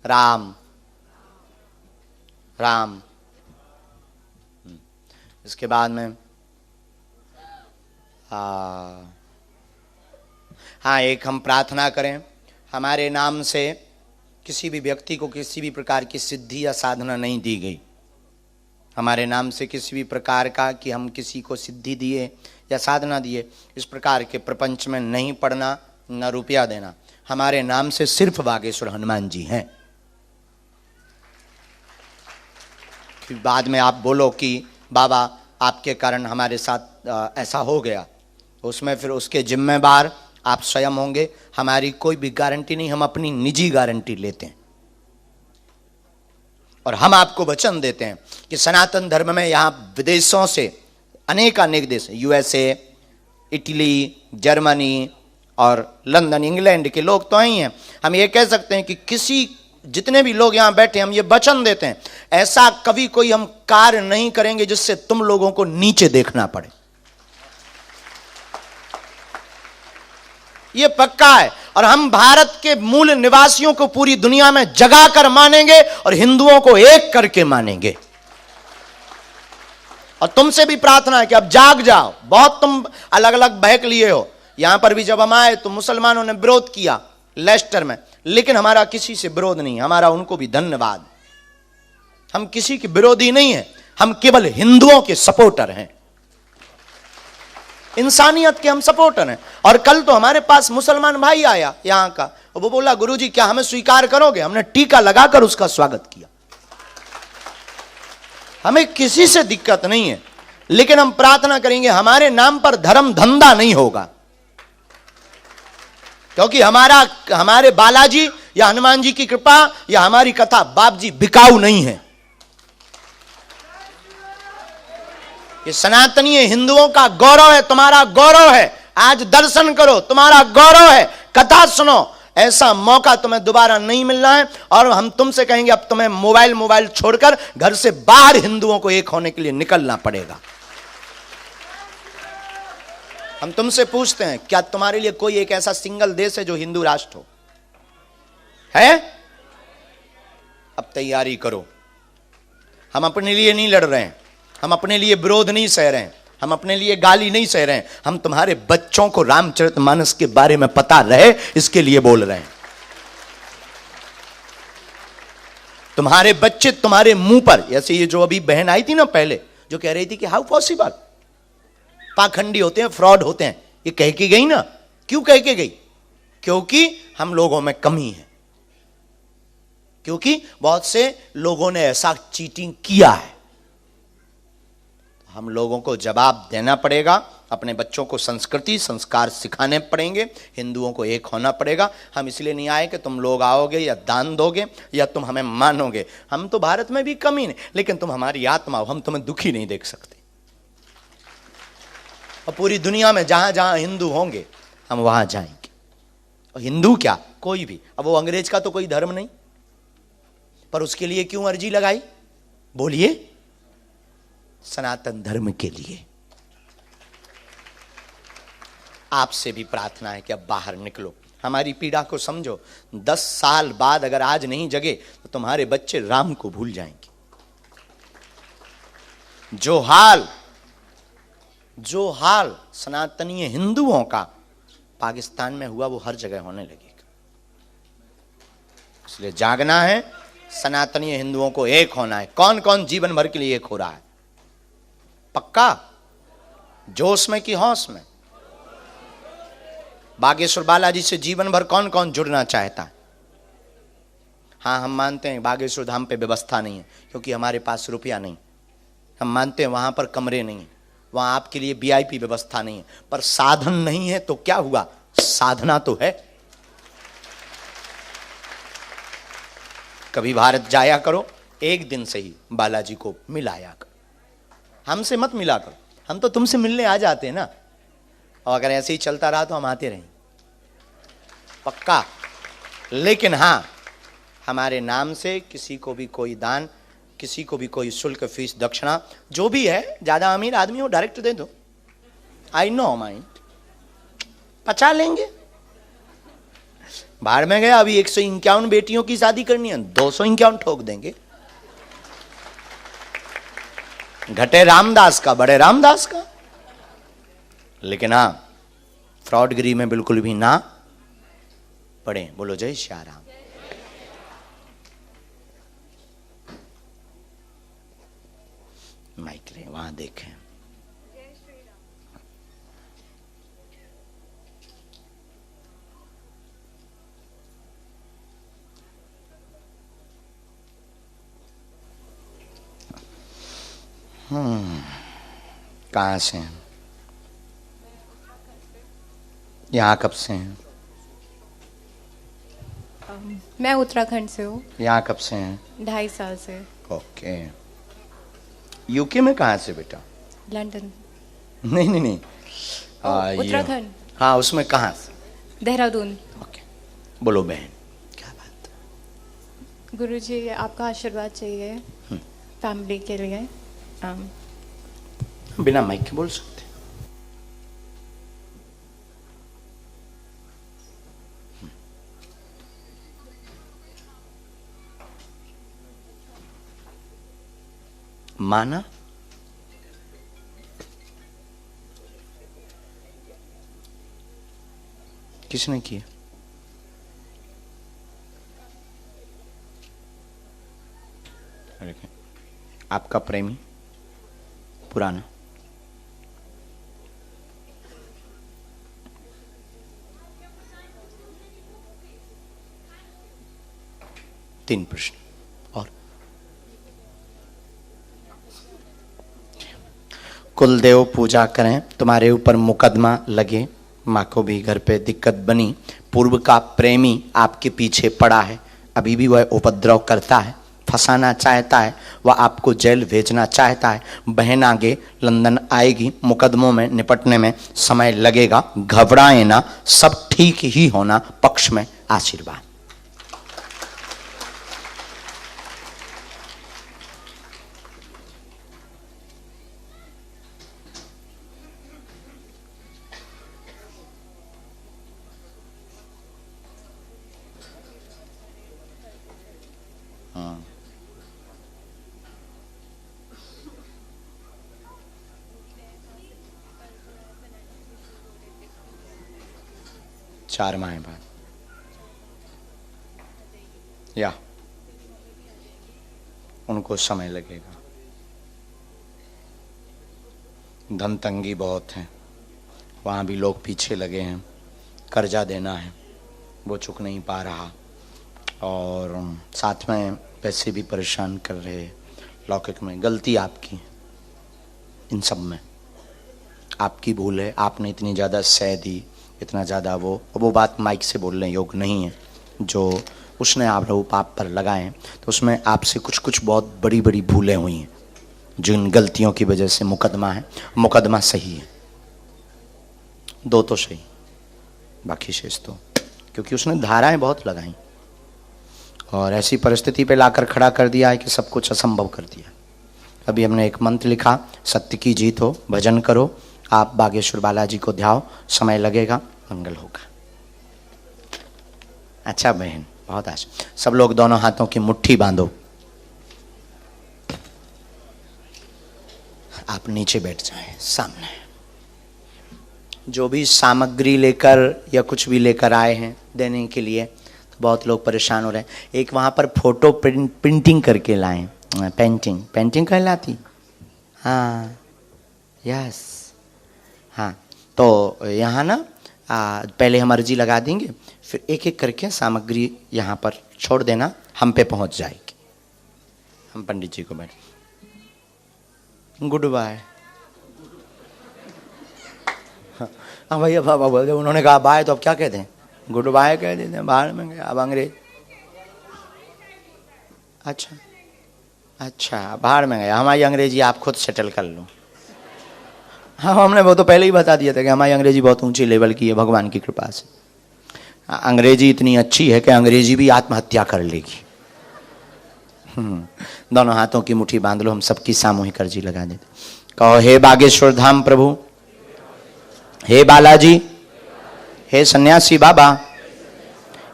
राम राम। इसके बाद में हाँ, एक हम प्रार्थना करें, हमारे नाम से किसी भी व्यक्ति को किसी भी प्रकार की सिद्धि या साधना नहीं दी गई। हमारे नाम से किसी भी प्रकार का कि हम किसी को सिद्धि दिए या साधना दिए, इस प्रकार के प्रपंच में नहीं पड़ना, न रुपया देना। हमारे नाम से सिर्फ बागेश्वर हनुमान जी हैं। फिर बाद में आप बोलो कि बाबा आपके कारण हमारे साथ ऐसा हो गया, उसमें फिर उसके जिम्मेदार आप स्वयं होंगे। हमारी कोई भी गारंटी नहीं, हम अपनी निजी गारंटी लेते हैं। और हम आपको वचन देते हैं कि सनातन धर्म में यहां विदेशों से अनेक देश, यूएसए, इटली, जर्मनी और लंदन, इंग्लैंड के लोग तो ही हैं। हम ये कह सकते हैं कि जितने भी लोग यहां बैठे, हम ये वचन देते हैं, ऐसा कभी कोई हम कार्य नहीं करेंगे जिससे तुम लोगों को नीचे देखना पड़े। ये पक्का है। और हम भारत के मूल निवासियों को पूरी दुनिया में जगा कर मानेंगे और हिंदुओं को एक करके मानेंगे। और तुमसे भी प्रार्थना है कि अब जाग जाओ। बहुत तुम अलग अलग बहक लिए हो। यहां पर भी जब हम आए तो मुसलमानों ने विरोध किया लेस्टर में, लेकिन हमारा किसी से विरोध नहीं, हमारा उनको भी धन्यवाद। हम किसी के विरोधी नहीं है, हम केवल हिंदुओं के सपोर्टर हैं, इंसानियत के हम सपोर्टर हैं। और कल तो हमारे पास मुसलमान भाई आया यहां का, वो बोला गुरुजी क्या हमें स्वीकार करोगे? हमने टीका लगाकर उसका स्वागत किया। हमें किसी से दिक्कत नहीं है, लेकिन हम प्रार्थना करेंगे हमारे नाम पर धर्म धंधा नहीं होगा, क्योंकि हमारे बालाजी या हनुमान जी की कृपा या हमारी कथा बाप जी बिकाऊ नहीं है। ये सनातनी हिंदुओं का गौरव है, तुम्हारा गौरव है। आज दर्शन करो, तुम्हारा गौरव है। कथा सुनो, ऐसा मौका तुम्हें दोबारा नहीं मिलना है। और हम तुमसे कहेंगे अब तुम्हें मोबाइल छोड़कर घर से बाहर हिंदुओं को एक होने के लिए निकलना पड़ेगा। हम तुमसे पूछते हैं क्या तुम्हारे लिए कोई एक ऐसा सिंगल देश है जो हिंदू राष्ट्र हो? है? अब तैयारी करो। हम अपने लिए नहीं लड़ रहे हैं, हम अपने लिए विरोध नहीं सह रहे हैं, हम अपने लिए गाली नहीं सह रहे हैं। हम तुम्हारे बच्चों को रामचरितमानस के बारे में पता रहे इसके लिए बोल रहे हैं। तुम्हारे बच्चे तुम्हारे मुंह पर, ऐसे ये जो अभी बहन आई थी ना पहले, जो कह रही थी कि हाउ पॉसिबल, पाखंडी होते हैं, फ्रॉड होते हैं, ये कह के गई ना। क्यों कह के गई? क्योंकि हम लोगों में कमी है, क्योंकि बहुत से लोगों ने ऐसा चीटिंग किया है। हम लोगों को जवाब देना पड़ेगा, अपने बच्चों को संस्कृति संस्कार सिखाने पड़ेंगे, हिंदुओं को एक होना पड़ेगा। हम इसलिए नहीं आए कि तुम लोग आओगे या दान दोगे या तुम हमें मानोगे। हम तो भारत में भी कमी नहीं, लेकिन तुम हमारी आत्मा हो, हम तुम्हें दुखी नहीं देख सकते। और पूरी दुनिया में जहां जहां हिंदू होंगे हम वहां जाएंगे। और हिंदू क्या, कोई भी, अब वो अंग्रेज का तो कोई धर्म नहीं, पर उसके लिए क्यों अर्जी लगाई? बोलिए। सनातन धर्म के लिए। आपसे भी प्रार्थना है कि अब बाहर निकलो, हमारी पीड़ा को समझो। 10 साल बाद अगर आज नहीं जगे तो तुम्हारे बच्चे राम को भूल जाएंगे। जो हाल सनातनीय हिंदुओं का पाकिस्तान में हुआ, वो हर जगह होने लगेगा। इसलिए जागना है, सनातनीय हिंदुओं को एक होना है। कौन कौन जीवन भर के लिए एक हो रहा है? पक्का? जोश में कि होश में? बागेश्वर बालाजी से जीवन भर कौन कौन जुड़ना चाहता है? हाँ, हम मानते हैं बागेश्वर धाम पे व्यवस्था नहीं है क्योंकि हमारे पास रुपया नहीं। हम मानते हैं वहां पर कमरे नहीं है, वहां आपके लिए वीआईपी व्यवस्था नहीं है, पर साधन नहीं है तो क्या हुआ? साधना तो है। कभी भारत जाया करो, एक दिन से ही बालाजी को मिलाया करो। हमसे मत मिला करो, हम तो तुमसे मिलने आ जाते हैं ना। और अगर ऐसे ही चलता रहा तो हम आते रहेंगे, पक्का। लेकिन हाँ, हमारे नाम से किसी को भी कोई दान, किसी को भी कोई शुल्क, फीस, दक्षिणा जो भी है, ज्यादा अमीर आदमी हो डायरेक्ट दे दो। आई नो माइंड, पचा लेंगे। बाहर में गया, अभी 151 बेटियों की शादी करनी है, 251 ठोक देंगे। घटे रामदास का, बड़े रामदास का। लेकिन हाँ, फ्रॉडगिरी में बिल्कुल भी ना पड़े। बोलो जय श्री राम। माइक ले, वहां देखें। कहाँ से हैं? यहाँ कब से हैं? मैं उत्तराखंड से हूँ। यहाँ कब से हैं? 2.5 साल से। ओके। यूके में कहाँ से बेटा? लंदन। नहीं नहीं नहीं, उत्तराखंड। हाँ, उसमें कहाँ से? देहरादून। ओके, बोलो बहन, क्या बात? गुरुजी, आपका आशीर्वाद चाहिए फैमिली के लिए। बिना माइक के बोल सकते। माना किसने किया? आपका प्रेमी पुराना? तीन प्रश्न और कुलदेव पूजा करें, तुम्हारे ऊपर मुकदमा लगे, माँ को भी घर पे दिक्कत बनी, पूर्व का प्रेमी आपके पीछे पड़ा है, अभी भी वह उपद्रव करता है, फंसाना चाहता है, वह आपको जेल भेजना चाहता है। बहन आगे लंदन आएगी, मुकदमों में निपटने में समय लगेगा, घबराए ना, सब ठीक ही होना पक्ष में आशीर्वाद। चार माह बाद या उनको समय लगेगा। धन तंगी बहुत है, वहाँ भी लोग पीछे लगे हैं, कर्जा देना है, वो चुक नहीं पा रहा, और साथ में पैसे भी परेशान कर रहे हैं। लौकिक में गलती आपकी है, इन सब में आपकी भूल है। आपने इतनी ज़्यादा सह दी, इतना ज़्यादा वो बात माइक से बोलने योग्य नहीं है जो उसने आप रहो पाप पर लगाए, तो उसमें आपसे कुछ कुछ बहुत बड़ी बड़ी भूलें हुई हैं, जिन गलतियों की वजह से मुकदमा है। मुकदमा सही है, दो तो सही, बाकी शेष तो, क्योंकि उसने धाराएं बहुत लगाई और ऐसी परिस्थिति पे लाकर खड़ा कर दिया है कि सब कुछ असंभव कर दिया। अभी हमने एक मंत्र लिखा, सत्य की जीत हो, भजन करो, आप बागेश्वर बालाजी को ध्याओ, समय लगेगा, मंगल होगा। अच्छा बहन, बहुत आशा। सब लोग दोनों हाथों की मुट्ठी बांधो, आप नीचे बैठ जाएं सामने। जो भी सामग्री लेकर या कुछ भी लेकर आए हैं देने के लिए, तो बहुत लोग परेशान हो रहे हैं। एक वहाँ पर फोटो प्रिंटिंग करके लाएं, पेंटिंग कहलाती, हाँ यस, हाँ। तो यहाँ ना पहले हम अर्जी लगा देंगे, फिर एक एक करके सामग्री यहाँ पर छोड़ देना, हम पे पहुँच जाएगी। हम पंडित जी को बैठ, गुड बाय। हाँ भैया, बाबा बोल दे, उन्होंने कहा बाय तो अब क्या कहते हैं, गुड बाय कह देते हैं। बाहर में गया अब अंग्रेज, अच्छा बाहर में गया। हमारी अंग्रेजी आप खुद सेटल कर लो। हाँ, हमने वो तो पहले ही बता दिया था कि हमारी अंग्रेजी बहुत ऊंची लेवल की है भगवान की कृपा से। अंग्रेजी इतनी अच्छी है कि अंग्रेजी भी आत्महत्या कर लेगी। दोनों हाथों की मुट्ठी बांध लो, हम सबकी सामूहिक अर्जी लगा देते। कहो, हे बागेश्वर धाम प्रभु, हे बालाजी, हे सन्यासी बाबा,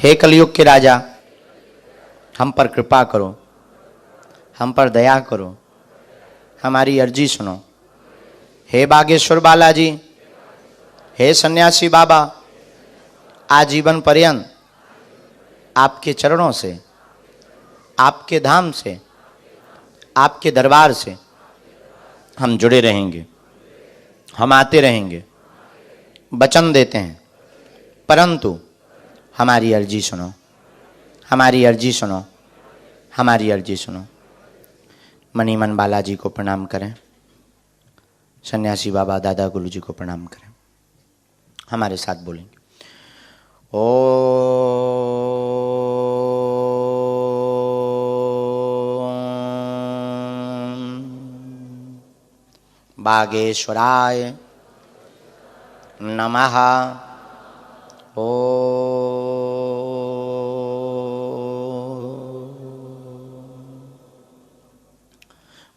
हे कलयुग के राजा, हम पर कृपा करो, हम पर दया करो, हमारी अर्जी सुनो। हे बागेश्वर बालाजी, हे सन्यासी बाबा, आजीवन पर्यंत आपके चरणों से, आपके धाम से, आपके दरबार से हम जुड़े रहेंगे, हम आते रहेंगे, वचन देते हैं, परंतु हमारी अर्जी सुनो, हमारी अर्जी सुनो, हमारी अर्जी सुनो। मनी मन बालाजी को प्रणाम करें, सन्यासी बाबा दादा गुरु जी को प्रणाम करें, हमारे साथ बोलेंगे। ओ बागेश्वराय नमः। ओ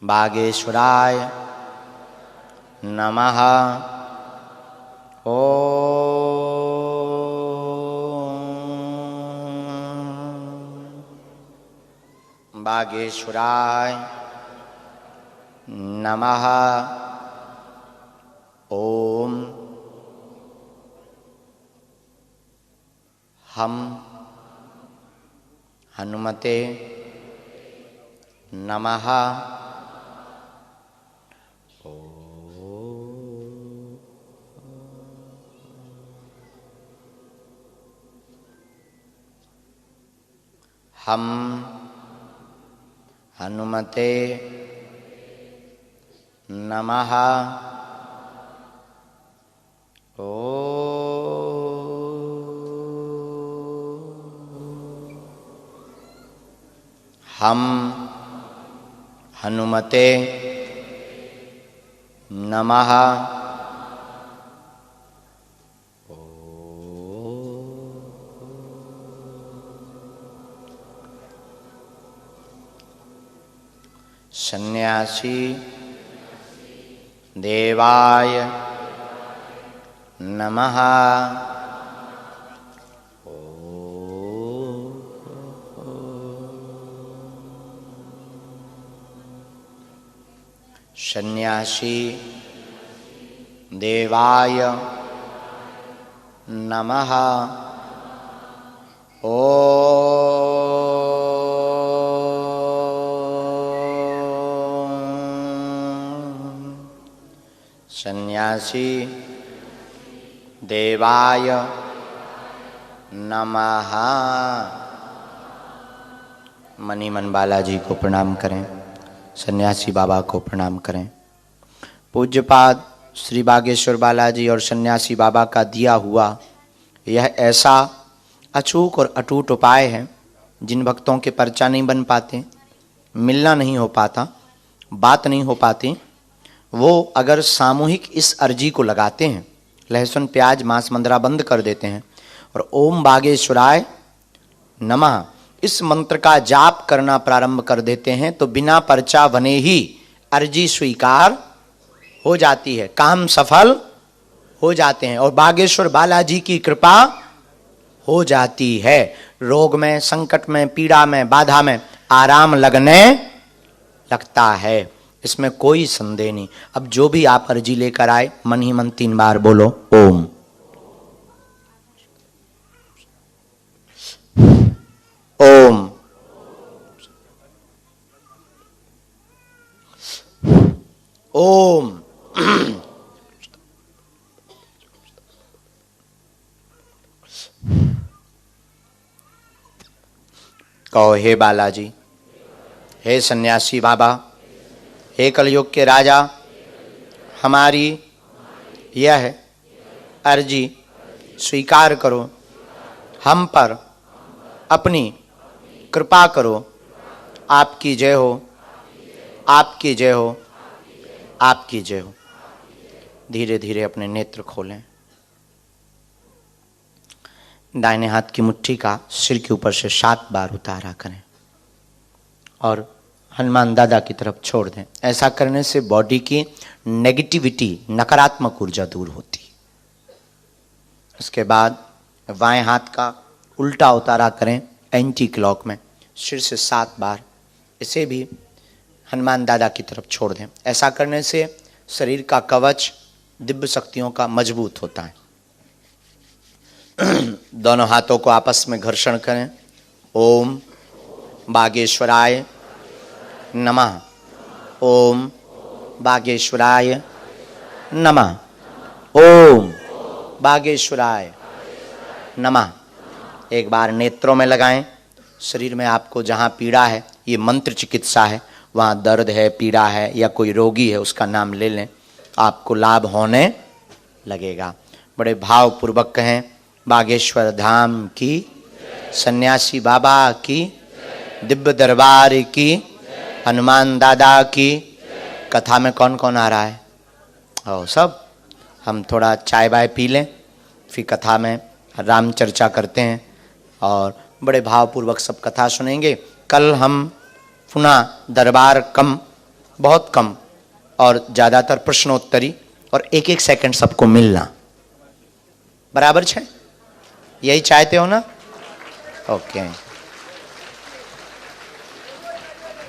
बागेश्वराय नमः। ओ बागेश्वराय नमः। ओम हम हनुमते नमः। हम हनुमते नमः। ओ हम हनुमते नमः। सन्यासी देवाय नमः। सन्यासी देवाय नमः। ओ सन्यासी देवाय नमः। मनी मन बालाजी को प्रणाम करें, सन्यासी बाबा को प्रणाम करें। पूज्यपाद श्री बागेश्वर बालाजी और सन्यासी बाबा का दिया हुआ यह ऐसा अचूक और अटूट उपाय है, जिन भक्तों के पर्चा नहीं बन पाते, मिलना नहीं हो पाता, बात नहीं हो पाती, वो अगर सामूहिक इस अर्जी को लगाते हैं, लहसुन प्याज मांस मंदरा बंद कर देते हैं और ओम बागेश्वराय नमः इस मंत्र का जाप करना प्रारंभ कर देते हैं, तो बिना पर्चा बने ही अर्जी स्वीकार हो जाती है, काम सफल हो जाते हैं और बागेश्वर बालाजी की कृपा हो जाती है। रोग में, संकट में, पीड़ा में, बाधा में आराम लगने लगता है, इसमें कोई संदेह नहीं। अब जो भी आप अर्जी लेकर आए, मन ही मन 3 बार बोलो ओम। ओम। ओम। कहो, हे बालाजी, हे सन्यासी बाबा, हे कलयुग के राजा, हमारी यह अर्जी स्वीकार करो, हम पर अपनी कृपा करो। आपकी जय हो, आपकी जय हो, आपकी जय हो। धीरे धीरे अपने नेत्र खोलें। दाहिने हाथ की मुट्ठी का सिर के ऊपर से 7 बार उतारा करें और हनुमान दादा की तरफ छोड़ दें। ऐसा करने से बॉडी की नेगेटिविटी, नकारात्मक ऊर्जा दूर होती है। उसके बाद बाएं हाथ का उल्टा उतारा करें एंटी क्लॉक में, सिर से 7 बार इसे भी हनुमान दादा की तरफ छोड़ दें। ऐसा करने से शरीर का कवच दिव्य शक्तियों का मजबूत होता है। दोनों हाथों को आपस में घर्षण करें। ओम बागेश्वराय नमः, ओम बागेश्वराय नमः, ओम बागेश्वराय नमः। एक बार नेत्रों में लगाएं। शरीर में आपको जहाँ पीड़ा है, ये मंत्र चिकित्सा है, वहाँ दर्द है, पीड़ा है या कोई रोगी है, उसका नाम ले लें, आपको लाभ होने लगेगा। बड़े भावपूर्वक कहें, बागेश्वर धाम की, सन्यासी बाबा की, दिव्य दरबार की, हनुमान दादा की। कथा में कौन कौन आ रहा है? ओ सब। हम थोड़ा चाय बाय पी लें, फिर कथा में राम चर्चा करते हैं और बड़े भावपूर्वक सब कथा सुनेंगे। कल हम पुनः दरबार कम, बहुत कम और ज़्यादातर प्रश्नोत्तरी और 1-1 सेकंड सबको मिलना। बराबर है? यही चाहते हो ना? ओके।